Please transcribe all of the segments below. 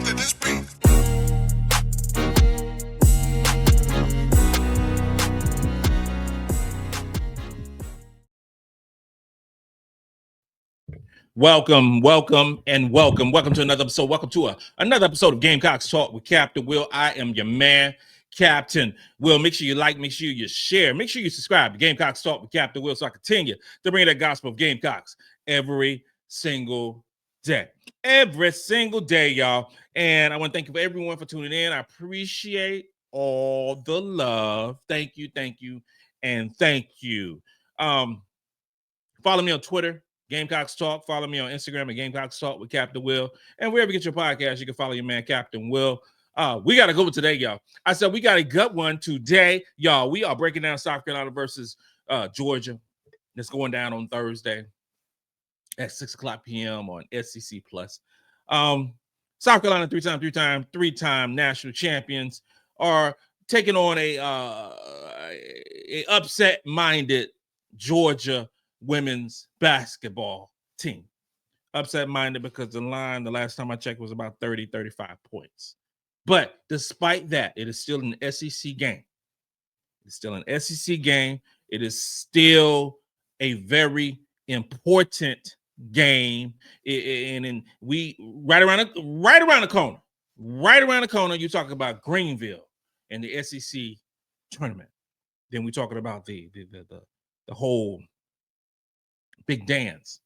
to this beat. Welcome to another episode. Welcome to another episode of Gamecocks Talk with Captain Will. I am your man, Captain Will. Make sure you like, make sure you share, make sure you subscribe to Gamecocks Talk with Captain Will so I continue to bring that gospel of Gamecocks every single day. Every single day, y'all. And I want to thank you for everyone for tuning in. I appreciate all the love. Thank you, and thank you. Follow me on Twitter, Gamecocks Talk. Follow me on Instagram at Gamecocks Talk with Captain Will. And wherever you get your podcast, you can follow your man, Captain Will. We got to go today, y'all. I said we got a gut one today, y'all. We are breaking down South Carolina versus Georgia. That's going down on Thursday at 6 o'clock p.m. on SEC Plus. South Carolina, three-time national champions, are taking on a upset-minded Georgia women's basketball team. Upset-minded because the line, the last time I checked, was about 30, 35 points. But despite that, it is still an SEC game. It's still an SEC game. It is still a very important game. And we right around the corner, you talk about Greenville and the SEC tournament. Then we're talking about the whole big dance,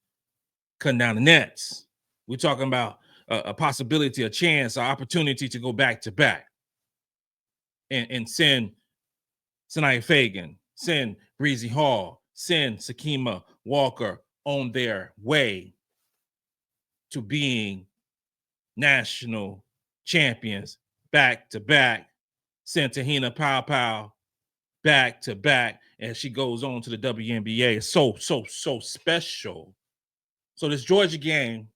cutting down the nets. We're talking about a possibility, a chance, an opportunity to go back to back and send Sania Feagin, send Bree Hall, send Sakima Walker on their way to being national champions back to back. Send Tahina Pow back to back as she goes on to the WNBA. It's so special. So this Georgia game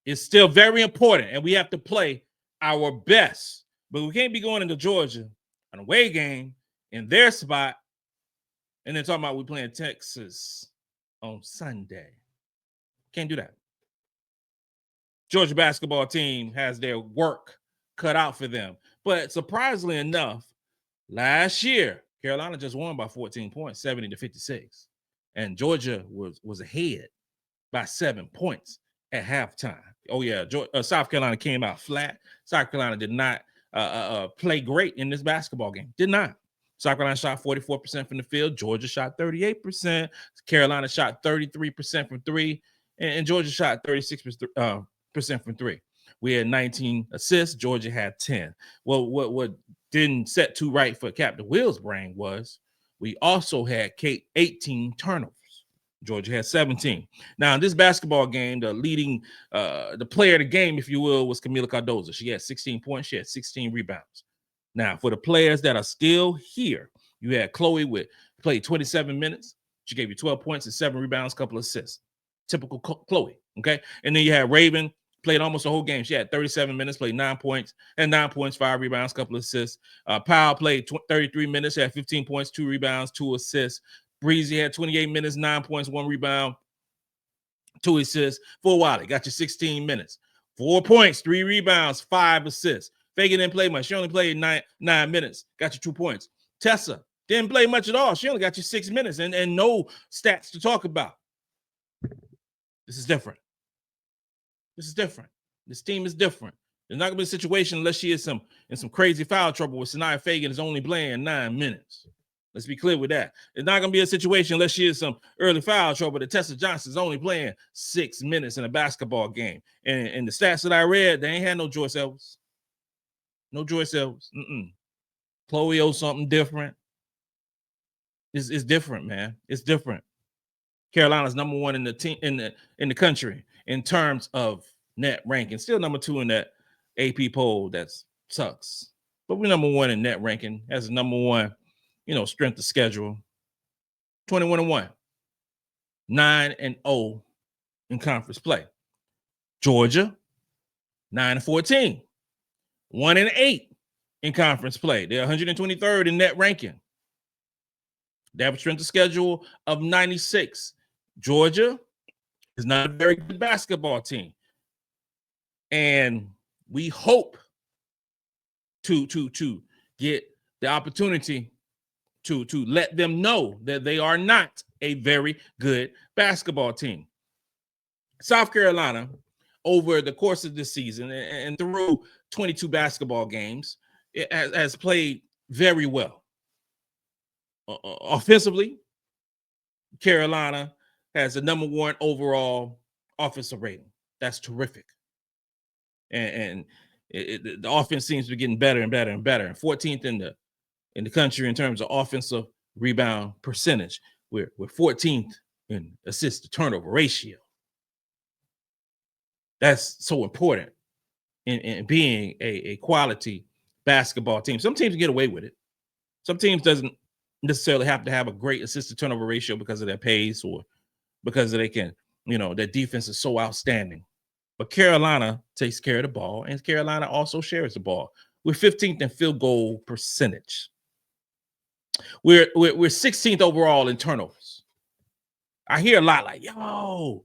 is still very important, and we have to play our best. But we can't be going into Georgia, an away game, in their spot, and then talking about we playing Texas on Sunday. Can't do that. Georgia basketball team has their work cut out for them. But surprisingly enough, last year, Carolina just won by 14 points, 70-56. And Georgia was ahead by 7 points at halftime. Oh, yeah, South Carolina came out flat. South Carolina did not play great in this basketball game. Did not. South Carolina shot 44% from the field. Georgia shot 38%. Carolina shot 33% from three. And Georgia shot 36% from three. We had 19 assists. Georgia had 10. Well, what didn't set too right for Captain Will's brain was we also had 18 turnovers. Georgia had 17. Now, in this basketball game, the player of the game, if you will, was Kamilla Cardozo. She had 16 points. She had 16 rebounds. Now, for the players that are still here, you had Chloe played 27 minutes. She gave you 12 points and 7 rebounds, couple of assists. Typical Chloe, okay? And then you had Raven, played almost the whole game. She had 37 minutes, played 9 points, 5 rebounds, couple of assists. Powell played 33 minutes, had 15 points, 2 rebounds, 2 assists. Breezy had 28 minutes, 9 points, 1 rebound, 2 assists. Fulwiley got you 16 minutes, 4 points, 3 rebounds, 5 assists. Fagan didn't play much. She only played 9 minutes, got you 2 points. Tessa didn't play much at all. She only got you 6 minutes and no stats to talk about. This is different. This team is different. There's not going to be a situation unless she is in some crazy foul trouble with Sania Feagin is only playing 9 minutes. Let's be clear with that. It's not going to be a situation unless she is some early foul trouble that Tessa Johnson is only playing 6 minutes in a basketball game. And the stats that I read, they ain't had no Joyce Edwards. No Joyce Edwards. Chloe owes something different. It's different, man. It's different. Carolina's number 1 in the team in the country in terms of net ranking. Still number 2 in that AP poll. That sucks. But we're number 1 in net ranking as a number 1, strength of schedule. 21-1. 9-0 in conference play. Georgia, 9-14. 1-8 in conference play. They're 123rd in net ranking. They have a strength of schedule of 96. Georgia is not a very good basketball team. And we hope to get the opportunity to let them know that they are not a very good basketball team. South Carolina, over the course of this season and through 22 basketball games, it has played very well. Offensively, Carolina has the number 1 overall offensive rating. That's terrific. And the offense seems to be getting better and better and better. And 14th in the country in terms of offensive rebound percentage. We're 14th in assist to turnover ratio. That's so important in being a quality basketball team. Some teams get away with it. Some teams doesn't necessarily have to have a great assist to turnover ratio because of their pace or because they can, their defense is so outstanding. But Carolina takes care of the ball, and Carolina also shares the ball. We're 15th in field goal percentage. We're 16th overall in turnovers. I hear a lot like, yo,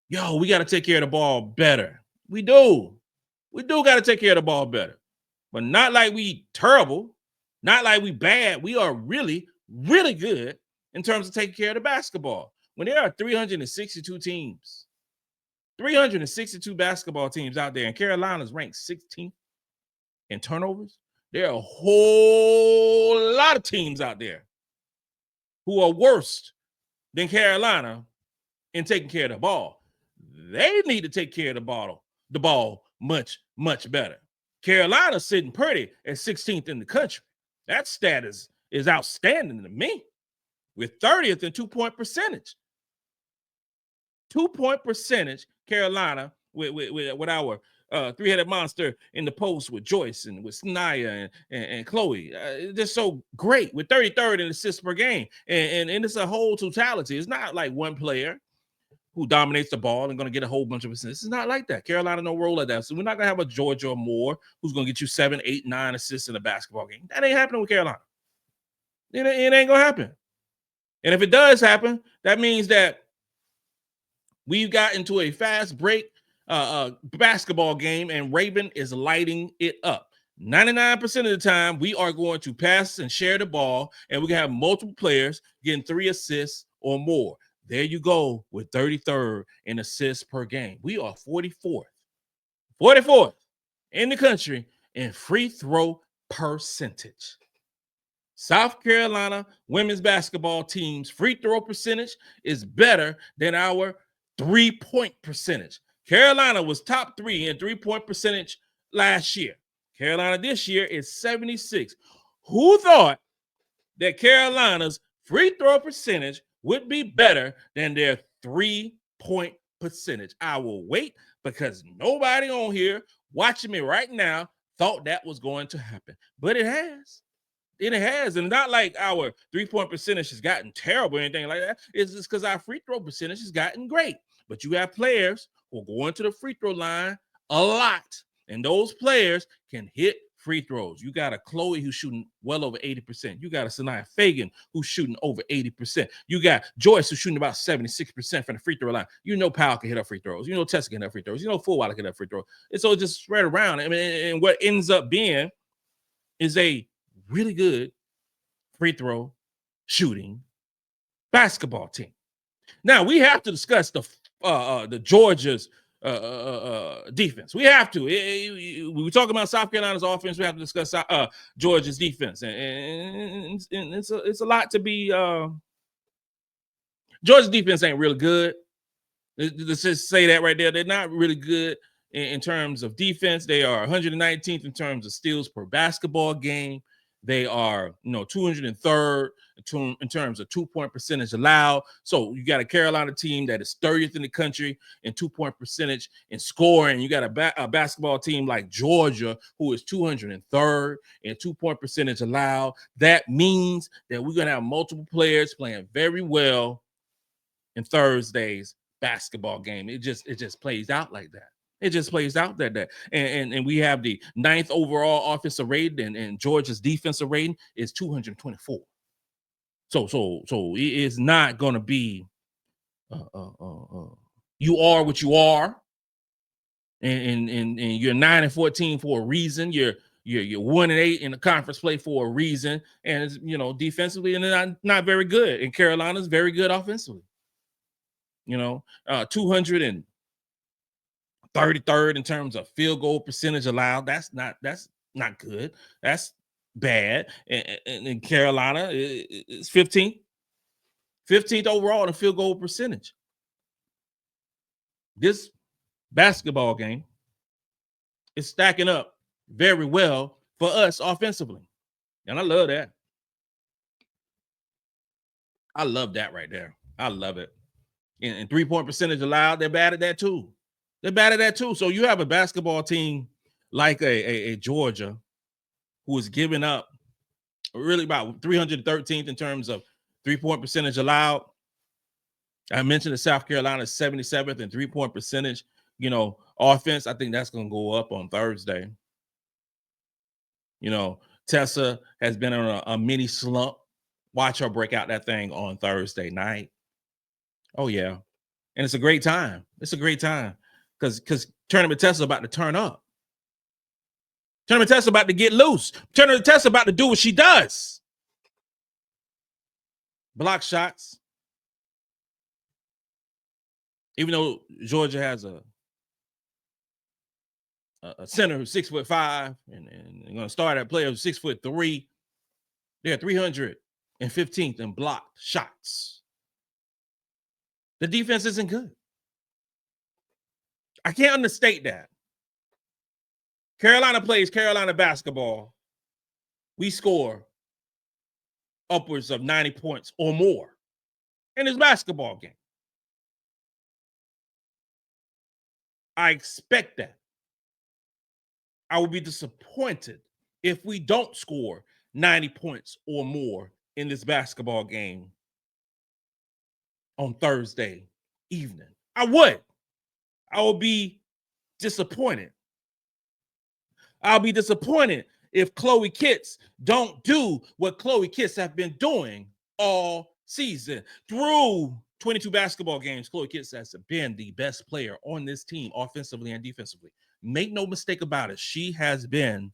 we got to take care of the ball better. We do got to take care of the ball better, but not like we terrible, not like we bad. We are really, really good in terms of taking care of the basketball. When there are 362 teams, 362 basketball teams out there, and Carolina's ranked 16th in turnovers, there are a whole lot of teams out there who are worse than Carolina in taking care of the ball. They need to take care of the ball much, much better. Carolina's sitting pretty at 16th in the country. That stat is outstanding to me. We're 30th in 2-point percentage. 2-point percentage, Carolina, with our three-headed monster in the post with Joyce and with Sania and Chloe. They're so great. We're 33rd in assists per game. And it's a whole totality. It's not like one player who dominates the ball and going to get a whole bunch of assists. It's not like that. Carolina don't roll like that. So we're not going to have a Georgia or Moore who's going to get you 7, 8, 9 assists in a basketball game. That ain't happening with Carolina. It ain't going to happen. And if it does happen, that means that we've got into a fast break basketball game, and Raven is lighting it up. 99% of the time, we are going to pass and share the ball, and we can have multiple players getting 3 assists or more. There you go with 33rd in assists per game. We are 44th in the country in free throw percentage. South Carolina women's basketball team's free throw percentage is better than our 3-point percentage. Carolina was top 3 in 3-point percentage last year. Carolina this year is 76. Who thought that Carolina's free throw percentage would be better than their 3-point percentage? I will wait, because nobody on here watching me right now thought that was going to happen. But it has. It has. And not like our 3-point percentage has gotten terrible or anything like that. It's just because our free throw percentage has gotten great. But you have players who are going to the free throw line a lot, and those players can hit free throws. You got a Chloe who's shooting well over 80%. You got a Sania Feagin who's shooting over 80%. You got Joyce who's shooting about 76% from the free throw line. You know Powell can hit up free throws. You know Tessa can hit up free throws. You know Fulwiley can hit up free throws. And so it just spread around. I mean, and what ends up being is a really good free throw shooting basketball team. Now we have to discuss the Georgia's defense. We have to. We talk about South Carolina's offense. We have to discuss Georgia's defense, and it's a lot to be. Georgia's defense ain't really good. Let's just say that right there. They're not really good in terms of defense. They are 119th in terms of steals per basketball game. They are, 203rd in terms of 2-point percentage allowed. So you got a Carolina team that is 30th in the country in 2-point percentage in scoring. You got a basketball team like Georgia who is 203rd in 2-point percentage allowed. That means that we're going to have multiple players playing very well in Thursday's basketball game. It just plays out like that. It just plays out that. And we have the 9th overall offensive rating, and Georgia's defensive rating is 224. So it is not going to be you are what you are. and you're 9-14 for a reason. You're 1-8 in the conference play for a reason, and it's, defensively, and they're not very good. And Carolina's very good offensively. 233rd in terms of field goal percentage allowed. That's not good. That's bad. And Carolina is 15th overall in field goal percentage. This basketball game is stacking up very well for us offensively. And I love that. I love that right there. I love it. And 3-point percentage allowed, they're bad at that too. So you have a basketball team like a Georgia who is giving up really about 313th in terms of 3-point percentage allowed. I mentioned that South Carolina is 77th in 3-point percentage, offense. I think that's going to go up on Thursday. Tessa has been on a mini slump. Watch her break out that thing on Thursday night. Oh, yeah. And it's a great time. Because Tournament Tessa about to turn up. Tournament Tessa about to get loose. Tournament Tessa about to do what she does. Block shots. Even though Georgia has a center who's 6'5" and going to start at player who's 6'3", they're 315th in blocked shots. The defense isn't good. I can't understate that. Carolina plays Carolina basketball. We score upwards of 90 points or more in this basketball game. I expect that. I would be disappointed if we don't score 90 points or more in this basketball game on Thursday evening. I would be disappointed. I'll be disappointed if Chloe Kitts don't do what Chloe Kitts have been doing all season. Through 22 basketball games, Chloe Kitts has been the best player on this team, offensively and defensively. Make no mistake about it. She has been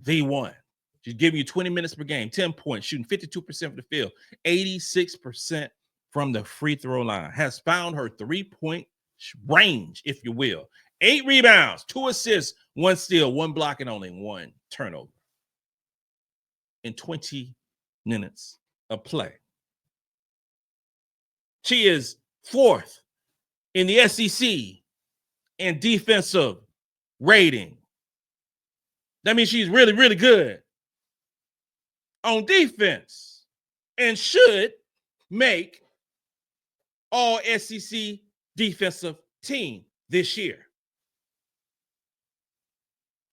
the one. She's giving you 20 minutes per game, 10 points, shooting 52% from the field, 86% from the free throw line. Has found her 3-point range, if you will. 8 rebounds, 2 assists, 1 steal, 1 block, and only 1 turnover in 20 minutes of play. She is 4th in the SEC in defensive rating. That means she's really, really good on defense and should make all SEC defensive team this year.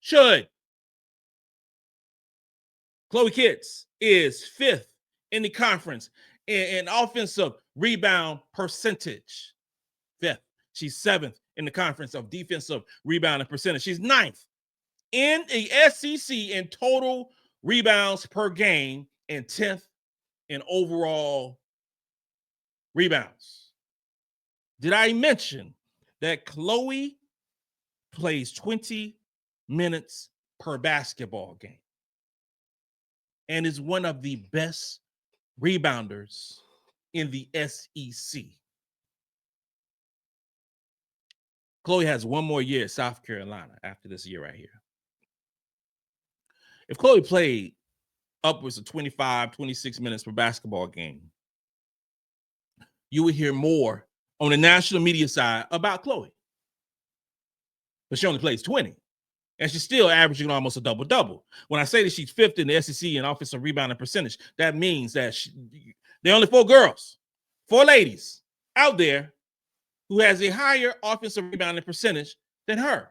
Should. Chloe Kitts is 5th in the conference in offensive rebound percentage. 5th. She's 7th in the conference of defensive rebound and percentage. She's 9th in the SEC in total rebounds per game and 10th in overall rebounds. Did I mention that Chloe plays 20 minutes per basketball game and is one of the best rebounders in the SEC? Chloe has one more year at South Carolina after this year right here. If Chloe played upwards of 25, 26 minutes per basketball game, you would hear more on the national media side about Chloe. But she only plays 20. And she's still averaging almost a double-double. When I say that she's 5th in the SEC in offensive rebounding percentage, that means that there are only 4 girls, 4 ladies out there who has a higher offensive rebounding percentage than her.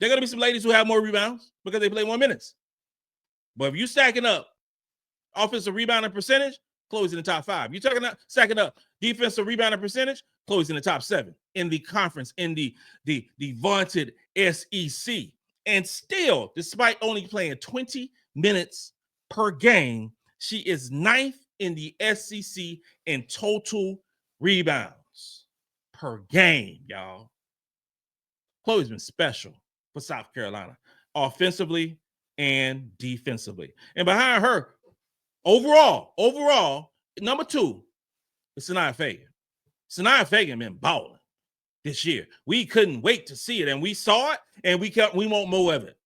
There are going to be some ladies who have more rebounds because they play more minutes. But if you're stacking up offensive rebounding percentage, Chloe's in the top 5. You're stacking up defensive rebounding percentage, Chloe's in the top 7 in the conference, in the vaunted SEC. And still, despite only playing 20 minutes per game, she is 9th in the SEC in total rebounds per game, y'all. Chloe's been special for South Carolina, offensively and defensively. And behind her, overall, number 2 is Sania Feagin. Sania Feagin been balling this year. We couldn't wait to see it, and we saw it, and we want more of it.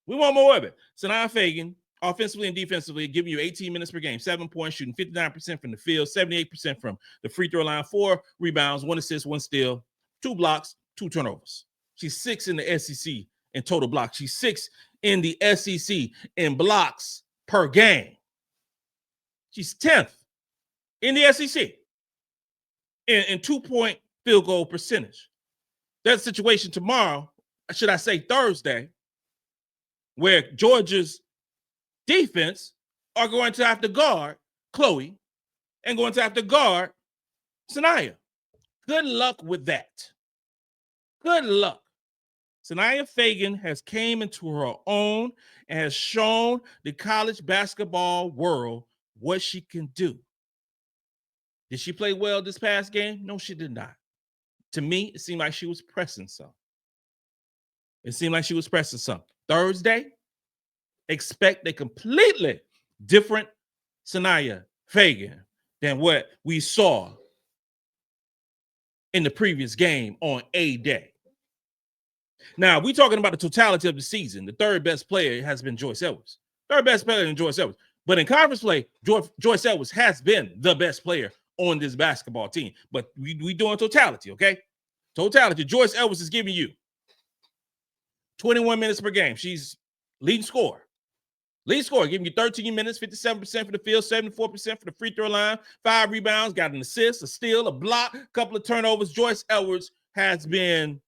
We want more of it. Sania Feagin, offensively and defensively, giving you 18 minutes per game, 7 points, shooting 59% from the field, 78% from the free throw line, 4 rebounds, 1 assist, 1 steal, 2 blocks, 2 turnovers. She's 6th in the SEC in total blocks. She's 6th in the SEC in blocks per game. She's 10th in the SEC in 2-point field goal percentage. That situation tomorrow, should I say Thursday, where Georgia's defense are going to have to guard Chloe and going to have to guard Sania. Good luck with that. Good luck. Sania Feagin has came into her own and has shown the college basketball world what she can do. Did she play well this past game? No, she did not. To me, it seemed like she was pressing some. Thursday, expect a completely different Sania Feagin than what we saw in the previous game on A day. Now, we're talking about the totality of the season. The third best player has been Joyce Edwards. But in conference play, Joyce Edwards has been the best player on this basketball team. But we doing totality, okay? Totality. Joyce Edwards is giving you 21 minutes per game. She's leading scorer. Giving you 13 minutes, 57% for the field, 74% for the free throw line, 5 rebounds, got an assist, a steal, a block, a couple of turnovers. Joyce Edwards has been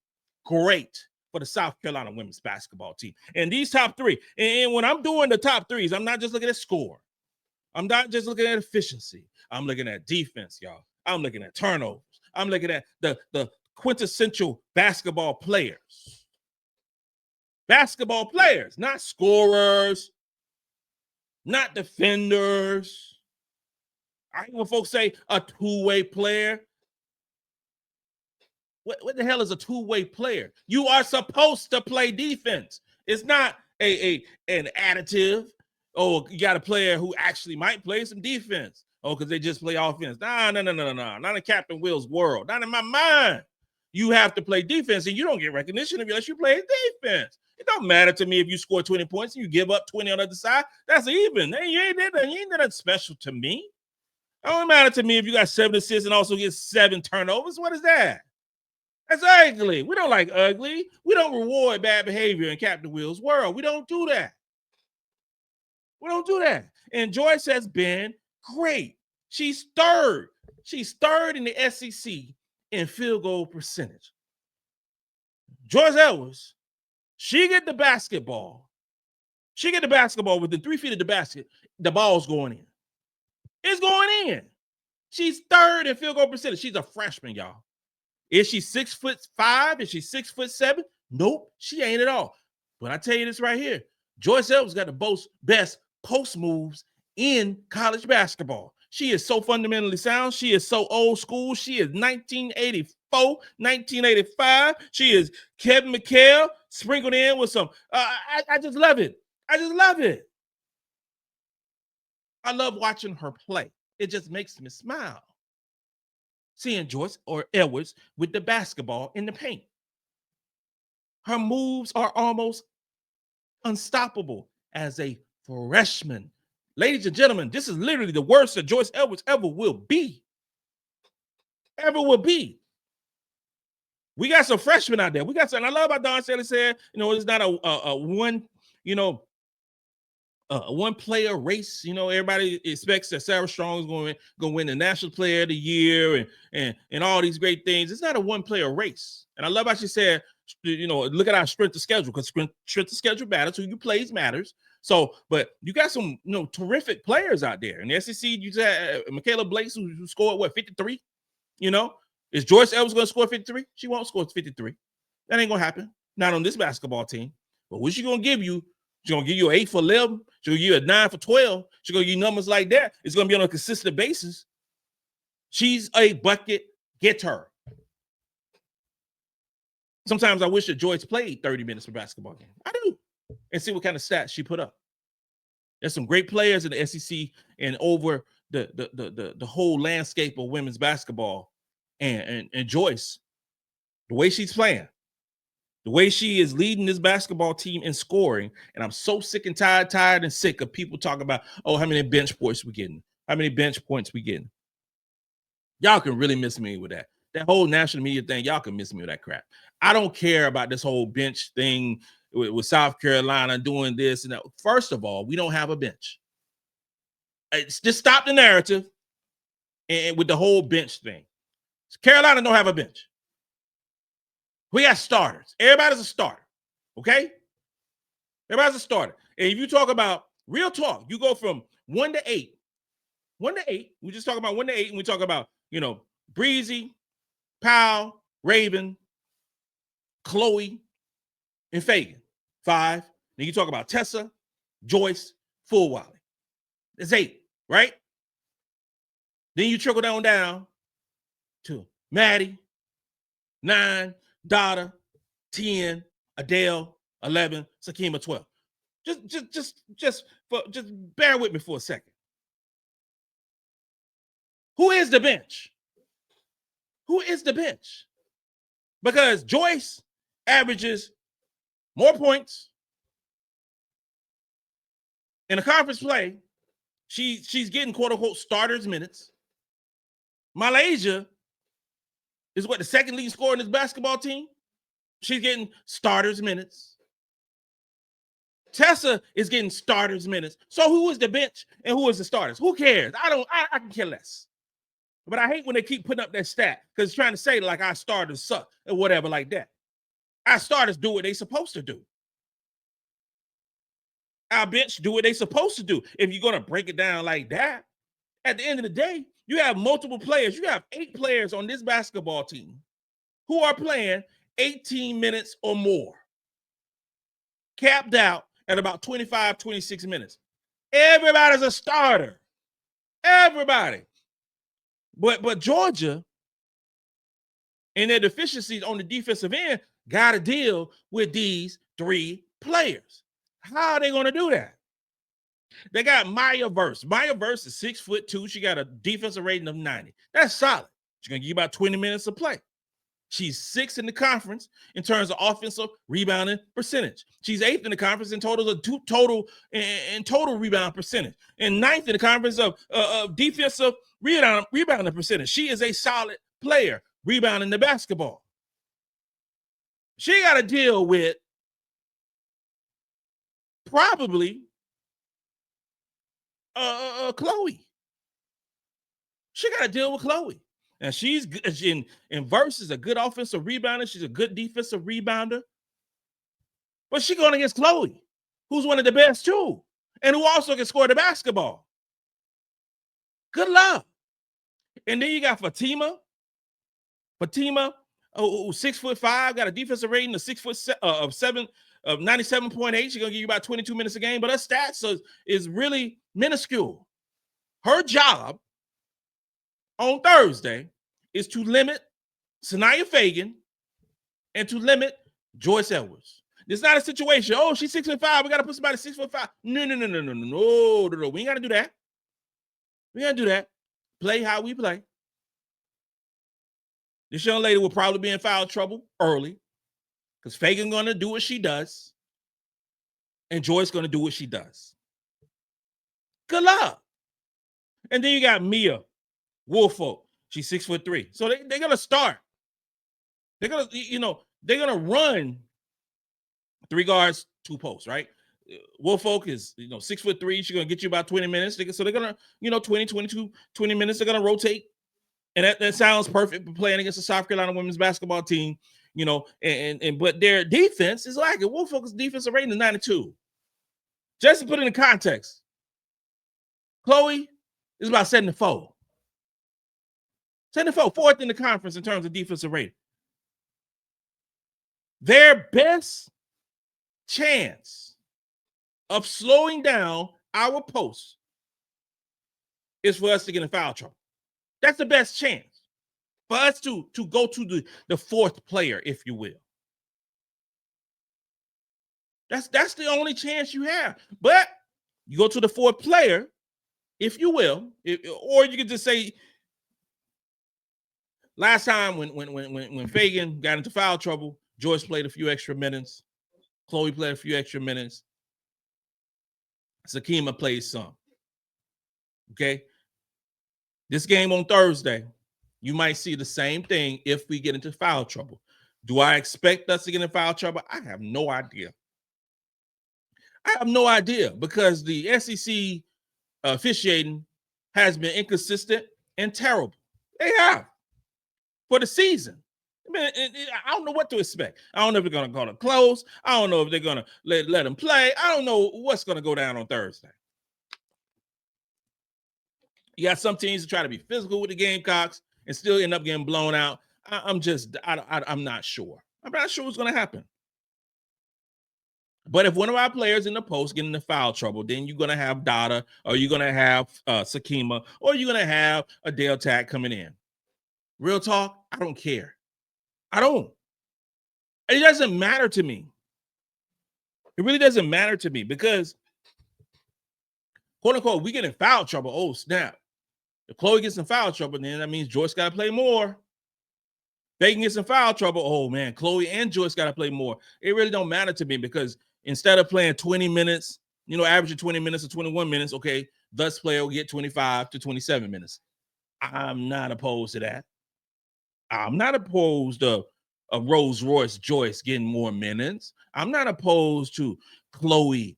great for the South Carolina women's basketball team. And these top 3, and when I'm doing the top 3s, I'm not just looking at score. I'm not just looking at efficiency. I'm looking at defense, y'all. I'm looking at turnovers. I'm looking at the quintessential basketball players. Basketball players, not scorers, not defenders. I hear when folks say a two-way player. What the hell is a two-way player? You are supposed to play defense. It's not an additive. Oh, you got a player who actually might play some defense. Oh, because they just play offense. No. Not in Captain Will's world. Not in my mind. You have to play defense, and you don't get recognition unless you play defense. It don't matter to me if you score 20 points and you give up 20 on the other side. That's even. You ain't that special to me. It don't matter to me if you got 7 assists and also get 7 turnovers. What is that? That's ugly. We don't like ugly. We don't reward bad behavior in Captain Will's world. We don't do that. And Joyce has been great. She's third. She's third in the SEC in field goal percentage. Joyce Edwards, she get the basketball. Within 3 feet of the basket. The ball's going in. It's going in. She's third in field goal percentage. She's a freshman, y'all. Is she 6'5"? Is she 6'7"? Nope, she ain't at all. But I tell you this right here. Joyce Edwards got the best post moves in college basketball. She is so fundamentally sound. She is so old school. She is 1984, 1985. She is Kevin McHale sprinkled in with some. I just love it. I love watching her play. It just makes me smile. Seeing Joyce or Edwards with the basketball in the paint. Her moves are almost unstoppable as a freshman. Ladies and gentlemen, this is literally the worst that Joyce Edwards ever will be. We got some freshmen out there. And I love how Dawn Staley said, it's not a one player race. Everybody expects that Sarah Strong is going to win the National Player of the Year and all these great things. It's not a one player race. And I love how she said, look at our strength of schedule, because strength of schedule matters. Who you plays matters. So, but you got some terrific players out there. In the SEC, you got Michaela Blakes, who scored 53. Is Joyce Edwards going to score 53? She won't score 53. That ain't going to happen. Not on this basketball team. But what she going to give you? She's going to give you an 8 for 11. She's going to give you a 9 for 12. She's going to give you numbers like that. It's going to be on a consistent basis. She's a bucket getter. Sometimes I wish that Joyce played 30 minutes for basketball game. I do. And see what kind of stats she put up. There's some great players in the SEC and over the whole landscape of women's basketball. And Joyce, the way she's playing, the way she is leading this basketball team in scoring, and I'm so sick and tired and sick of people talking about, oh, how many bench points we getting? How many bench points we getting? Y'all can really miss me with that. That whole national media thing, y'all can miss me with that crap. I don't care about this whole bench thing with South Carolina doing this and that. First of all, we don't have a bench. Just stop the narrative and with the whole bench thing. Carolina don't have a bench. We got starters. Everybody's a starter, okay? Everybody's a starter. And if you talk about real talk, you go from 1 to 8. 1 to 8. We just talk about 1 to 8, and we talk about, Breezy, Powell, Raven, Chloe, and Fagan. 5. Then you talk about Tessa, Joyce, Fulwiley. That's 8, right? Then you trickle down to Maddy, 9, Dauda, 10, Adhel, 11, Sakima, 12. Just bear with me for a second. Who is the bench? Who is the bench? Because Joyce averages more points in a conference play. She's getting quote unquote starters minutes. MiLaysia is the second leading scorer in this basketball team. She's getting starters minutes. Tessa is getting starters minutes. So who is the bench and who is the starters? Who cares? I can care less. But I hate when they keep putting up that stat because it's trying to say like our starters suck or whatever like that. Our starters do what they're supposed to do. Our bench do what they're supposed to do. If you're going to break it down like that, at the end of the day, you have multiple players. You have 8 players on this basketball team who are playing 18 minutes or more, capped out at about 25, 26 minutes. Everybody's a starter. Everybody. But Georgia, in their deficiencies on the defensive end, got to deal with these 3 players. How are they going to do that? They got Maya Verse. Maya Verse is 6'2". She got a defensive rating of 90. That's solid. She's going to give you about 20 minutes of play. She's 6th in the conference in terms of offensive rebounding percentage. She's 8th in the conference in total rebound percentage, and 9th in the conference of defensive rebounding percentage. She is a solid player rebounding the basketball. She got to deal with probably Chloe. She got to deal with Chloe. And she's in Verse is a good offensive rebounder. She's a good defensive rebounder. But she's going against Chloe, who's one of the best too, and who also can score the basketball. Good luck. And then you got Fatima, 6'5", got a defensive rating of 97.8. She's gonna give you about 22 minutes a game, but her stats is really minuscule. Her job on Thursday is to limit Sania Feagin and to limit Joyce Edwards. It's not a situation, oh, she's 6'5", we got to put somebody 6'5". No. We ain't got to do that. We got to do that. Play how we play. This young lady will probably be in foul trouble early because Fagan going to do what she does and Joyce going to do what she does. Good luck. And then you got Mia Woolfolk. She's 6'3". So they're going to start. They're going to, they're going to run 3 guards, 2 posts, right? Woolfolk is, 6'3". She's going to get you about 20 minutes. So they're going to, 20 minutes. They're going to rotate. And that sounds perfect for playing against the South Carolina women's basketball team, but their defense is like it. Woolfolk's defensive rating is 92. Just to put it in context, Chloe is about 74. 74, 4th in the conference in terms of defensive rating. Their best chance of slowing down our posts is for us to get in foul trouble. That's the best chance for us to go to the 4th player, if you will. That's the only chance you have. But you go to the fourth player, if you will, or you could just say, last time when Fagan got into foul trouble, Joyce played a few extra minutes. Chloe played a few extra minutes. Sakima played some. Okay. This game on Thursday, you might see the same thing if we get into foul trouble. Do I expect us to get in foul trouble? I have no idea. I have no idea because the SEC officiating has been inconsistent and terrible. They have for the season. I mean, I don't know what to expect. I don't know if they're going to call it close. I don't know if they're going to let them play. I don't know what's going to go down on Thursday. You got some teams that try to be physical with the Gamecocks and still end up getting blown out. I'm not sure. I'm not sure what's going to happen. But if one of our players in the post get into foul trouble, then you're going to have Dauda, or you're going to have Sakima, or you're going to have Adhel Tac coming in. Real talk, I don't care. I don't. It doesn't matter to me. It really doesn't matter to me because, quote unquote, we get in foul trouble. Oh, snap. If Chloe gets in foul trouble, then that means Joyce got to play more. Fagan gets in foul trouble. Oh, man, Chloe and Joyce got to play more. It really don't matter to me because instead of playing 20 minutes, averaging 20 minutes or 21 minutes, okay, thus player will get 25 to 27 minutes. I'm not opposed to that. I'm not opposed to a Rolls Royce Joyce getting more minutes. I'm not opposed to Chloe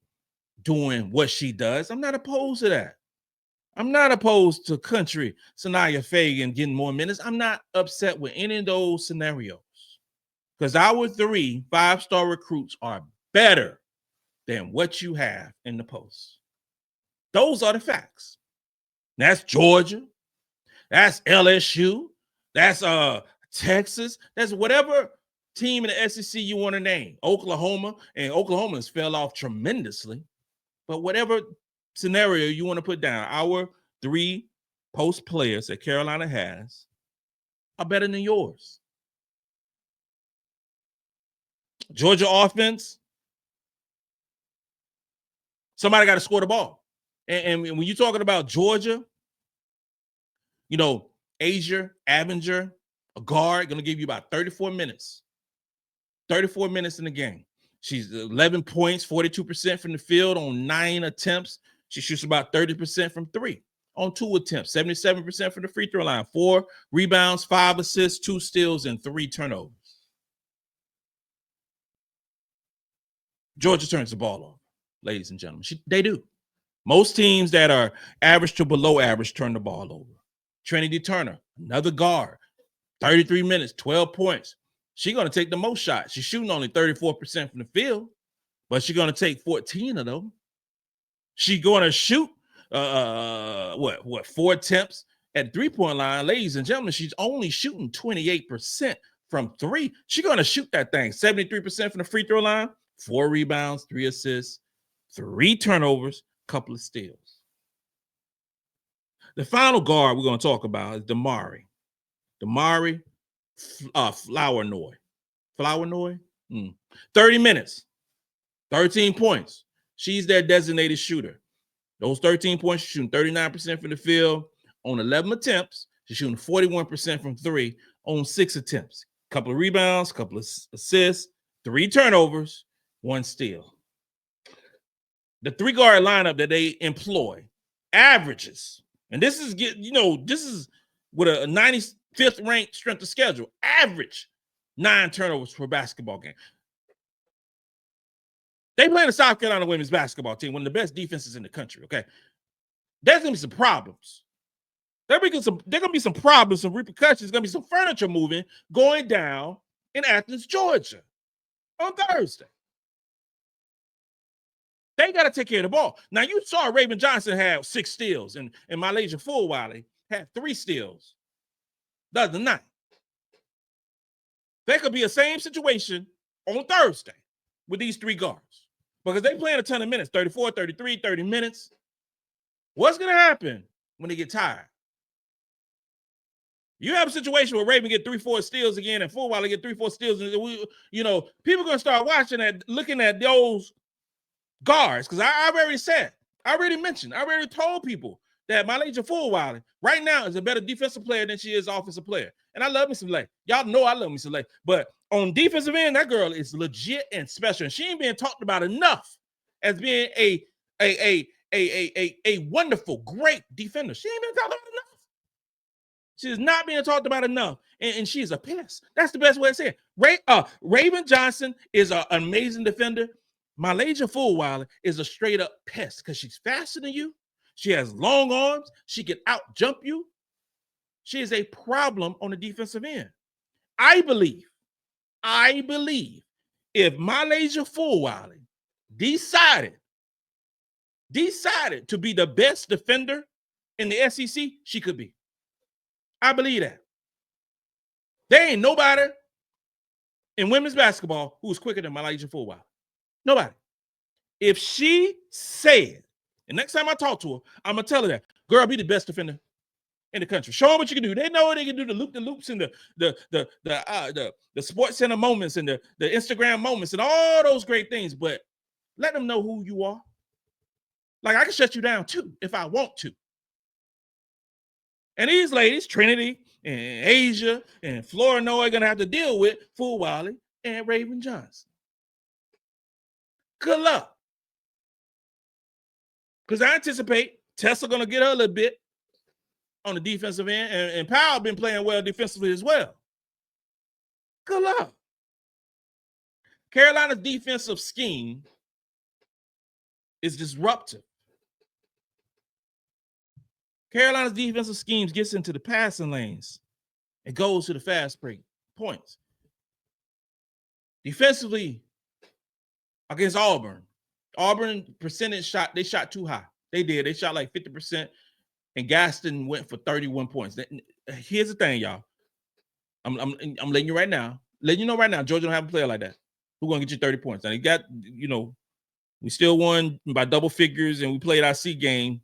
doing what she does. I'm not opposed to that. I'm not opposed to country Sania Feagin getting more minutes. I'm not upset with any of those scenarios because our 3 5-star recruits are better than what you have in the post. Those are the facts. That's Georgia. That's LSU. That's Texas. That's whatever team in the SEC you want to name. Oklahoma, and Oklahoma has fell off tremendously. But whatever scenario you want to put down, our 3 post players that Carolina has are better than yours. Georgia offense, somebody got to score the ball. And when you're talking about Georgia, Asia, Abinger, a guard, going to give you about 34 minutes. 34 minutes in the game. She's 11 points, 42% from the field on 9 attempts. She shoots about 30% from 3 on 2 attempts, 77% from the free throw line, 4 rebounds, 5 assists, 2 steals, and 3 turnovers. Georgia turns the ball over, ladies and gentlemen. They do. Most teams that are average to below average turn the ball over. Trinity Turner, another guard, 33 minutes, 12 points. She's going to take the most shots. She's shooting only 34% from the field, but she's going to take 14 of them. She's going to shoot, 4 attempts at the 3-point line. Ladies and gentlemen, she's only shooting 28% from 3. She's going to shoot that thing, 73% from the free throw line, 4 rebounds, 3 assists, 3 turnovers, couple of steals. The final guard we're going to talk about is Damari Flournoy. 30 minutes, 13 points. She's their designated shooter. Those 13 points, she's shooting 39% from the field on 11 attempts. She's shooting 41% from 3 on 6 attempts. Couple of rebounds, couple of assists, 3 turnovers, 1 steal. The 3-guard lineup that they employ averages, and this is with a 95th ranked strength of schedule, average 9 turnovers per basketball game. They play the South Carolina women's basketball team, one of the best defenses in the country, okay? There's going to be some problems. There are going to be some problems, some repercussions. There's going to be some furniture moving going down in Athens, Georgia on Thursday. They got to take care of the ball. Now, you saw Raven Johnson have 6 steals, and MiLaysia Fulwiley had 3 steals the other night. There could be a same situation on Thursday with these 3 guards because they playing a ton of minutes, 34, 33, 30 minutes. What's going to happen when they get tired? You have a situation where Raven get 3-4 steals again and Fulwiley get 3-4 steals. And people are going to start watching that, looking at those guards, because I've already said, I already told people that MiLaysia Fulwiley right now is a better defensive player than she is offensive player. And I love me some Lay. Y'all know I love me some Lay. But on defensive end, that girl is legit and special. And she ain't being talked about enough as being a wonderful, great defender. She ain't being talked about enough. She is not being talked about enough. And she's a pest. That's the best way to say it. Raven Johnson is an amazing defender. MiLaysia Fulwiley is a straight up pest because she's faster than you. She has long arms. She can out jump you. She is a problem on the defensive end. I believe if MiLaysia Fulwiley decided to be the best defender in the SEC, she could be. I believe that. There ain't nobody in women's basketball who's quicker than MiLaysia Fulwiley. Nobody. If she said, and next time I talk to her, I'm gonna tell her that, girl, be the best defender in the country. Show them what you can do. They know they can do the loops and the Sports Center moments and the Instagram moments and all those great things. But let them know who you are. Like, I can shut you down too if I want to. And these ladies, Trinity and Asia and Florino, are gonna have to deal with Fulwiley and Raven Johnson. Good luck. Because I anticipate Tessa going to get her a little bit on the defensive end, and Powell been playing well defensively as well. Good luck. Carolina's defensive scheme is disruptive. Carolina's defensive schemes gets into the passing lanes and goes to the fast break points. Defensively, against Auburn percentage shot, they shot too high. They did. They shot like 50%, and Gaston went for 31 points. Here's the thing, y'all. I'm letting you know right now, Georgia don't have a player like that. Who's going to get you 30 points? Now, you got, we still won by double figures, and we played our C game,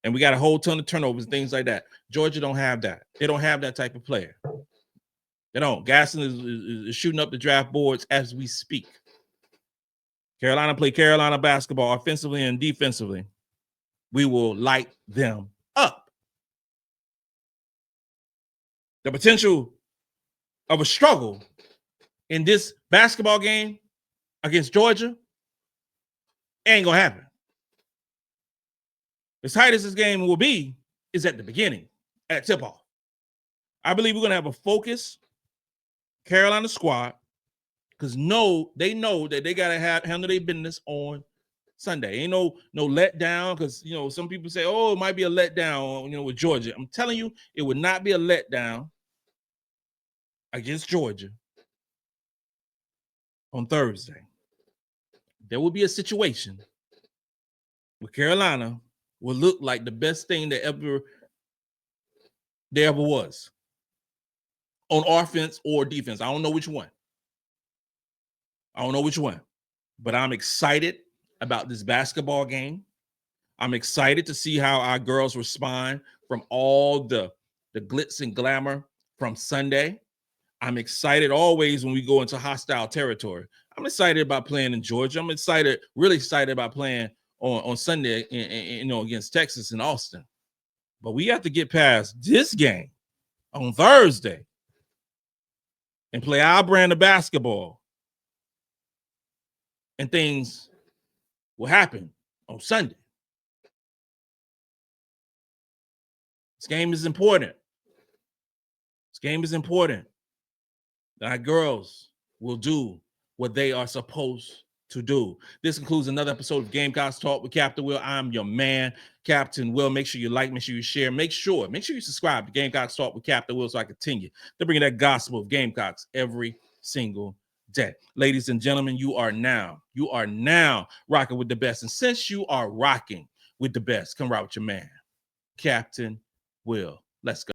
and we got a whole ton of turnovers and things like that. Georgia don't have that. They don't have that type of player. They don't. Gaston is shooting up the draft boards as we speak. Carolina play Carolina basketball offensively and defensively. We will light them up. The potential of a struggle in this basketball game against Georgia ain't going to happen. As tight as this game will be is at the beginning, at tip-off. I believe we're going to have a focused Carolina squad, because they know that they got to handle their business on Sunday. Ain't no letdown, because, some people say, oh, it might be a letdown, with Georgia. I'm telling you, it would not be a letdown against Georgia on Thursday. There will be a situation where Carolina will look like the best thing that there ever was on offense or defense. I don't know which one. But I'm excited about this basketball game. I'm excited to see how our girls respond from all the glitz and glamour from Sunday. I'm excited always when we go into hostile territory. I'm excited about playing in Georgia. I'm really excited about playing on Sunday, against Texas and Austin. But we have to get past this game on Thursday and play our brand of basketball. And things will happen on Sunday. This game is important. Our girls will do what they are supposed to do. This concludes another episode of Gamecocks Talk with Captain Will. I'm your man, Captain Will. Make sure you like, make sure you share, make sure you subscribe to Gamecocks Talk with Captain Will so I continue to bring that gospel of Gamecocks every single day. Ladies and gentlemen, you are now rocking with the best. And since you are rocking with the best, come right with your man, Captain Will. Let's go.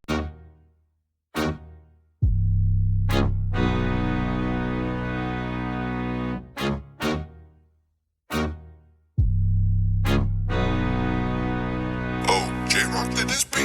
Oh, J-Rock did this beat.